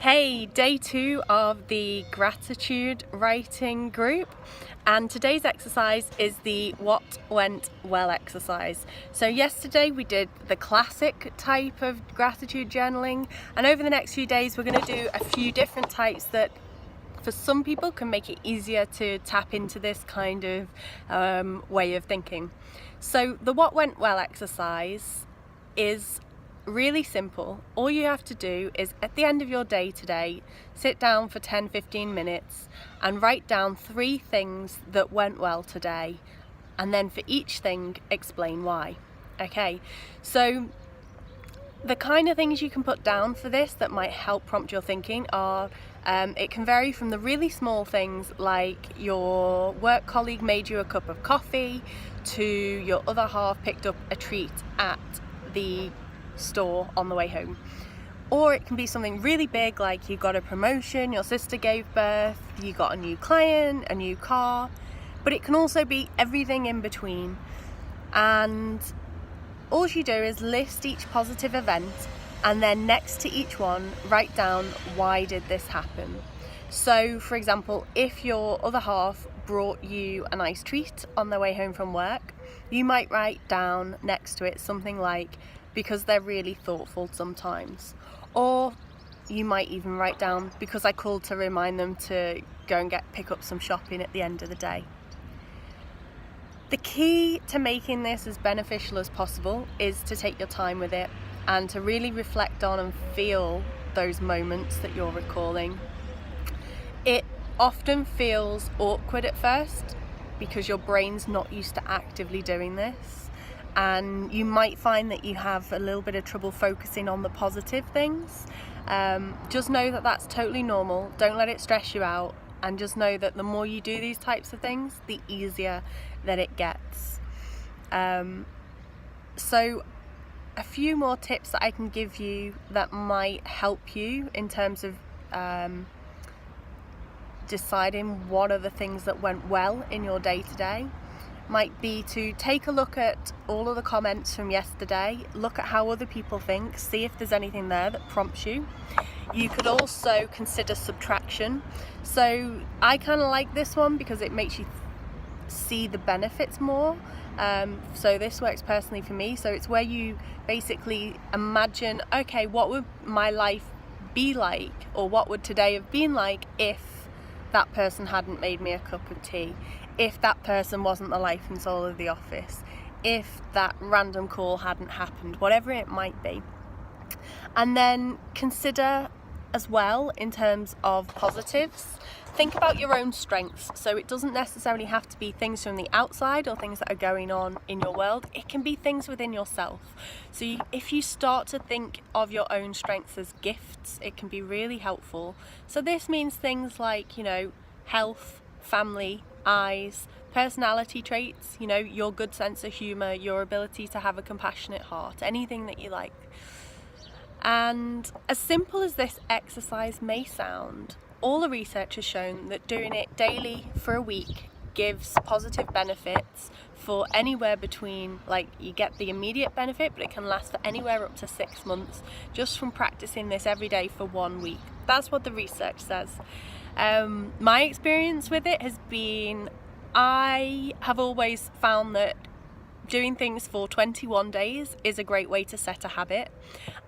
Hey, day 2 of the gratitude writing group, and today's exercise is the what went well exercise. So yesterday we did the classic type of gratitude journaling, and over the next few days we're going to do a few different types that for some people can make it easier to tap into this kind of way of thinking. So the what went well exercise is really simple. All you have to do is at the end of your day today, sit down for 10-15 minutes and write down 3 things that went well today, and then for each thing explain why. Okay, so the kind of things you can put down for this that might help prompt your thinking are it can vary from the really small things like your work colleague made you a cup of coffee, to your other half picked up a treat at the store on the way home. Or it can be something really big like you got a promotion, your sister gave birth, you got a new client, a new car. But it can also be everything in between, and all you do is list each positive event and then next to each one write down why did this happen. So for example, if your other half brought you a nice treat on their way home from work, you might write down next to it something like because they're really thoughtful sometimes. Or you might even write down because I called to remind them to go and pick up some shopping at the end of the day. The key to making this as beneficial as possible is to take your time with it and to really reflect on and feel those moments that you're recalling. It often feels awkward at first because your brain's not used to actively doing this. And you might find that you have a little bit of trouble focusing on the positive things. Just know that that's totally normal. Don't let it stress you out, and just know that the more you do these types of things, the easier that it gets. So a few more tips that I can give you that might help you in terms of deciding what are the things that went well in your day today might be to take a look at all of the comments from yesterday, look at how other people think, see if there's anything there that prompts you. You could also consider subtraction. So I kind of like this one because it makes you see the benefits more. So this works personally for me. So it's where you basically imagine, okay, what would my life be like, or what would today have been like if that person hadn't made me a cup of tea, if that person wasn't the life and soul of the office, if that random call hadn't happened, whatever it might be. And then consider as well in terms of positives. Think about your own strengths. So it doesn't necessarily have to be things from the outside or things that are going on in your world. It can be things within yourself. So if you start to think of your own strengths as gifts, it can be really helpful. So this means things like, health, family, eyes, personality traits, your good sense of humor, your ability to have a compassionate heart, anything that you like. And as simple as this exercise may sound, all the research has shown that doing it daily for a week gives positive benefits for anywhere between, you get the immediate benefit, but it can last for anywhere up to 6 months just from practicing this every day for 1 week. That's what the research says. My experience with it has been, I have always found that doing things for 21 days is a great way to set a habit,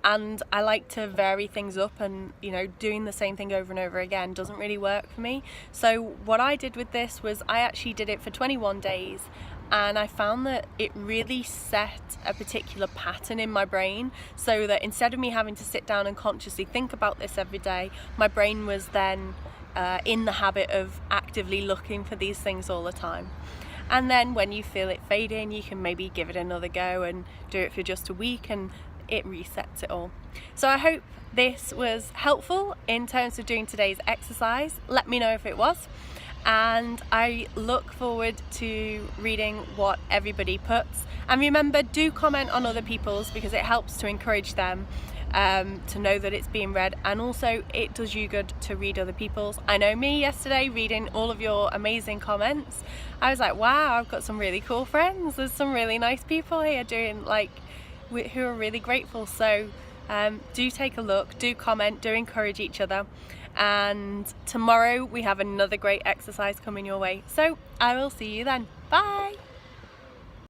and I like to vary things up, and doing the same thing over and over again doesn't really work for me. So what I did with this was I actually did it for 21 days, and I found that it really set a particular pattern in my brain, so that instead of me having to sit down and consciously think about this every day, my brain was then in the habit of actively looking for these things all the time. And then when you feel it fading, you can maybe give it another go and do it for just a week, and it resets it all. So I hope this was helpful in terms of doing today's exercise. Let me know if it was. And I look forward to reading what everybody puts. And remember, do comment on other people's, because it helps to encourage them to know that it's being read, and also it does you good to read other people's. I know me, yesterday reading all of your amazing comments, I was like, wow, I've got some really cool friends, there's some really nice people here doing who are really grateful. So Do take a look, do comment, do encourage each other, and tomorrow we have another great exercise coming your way. So I will see you then. Bye.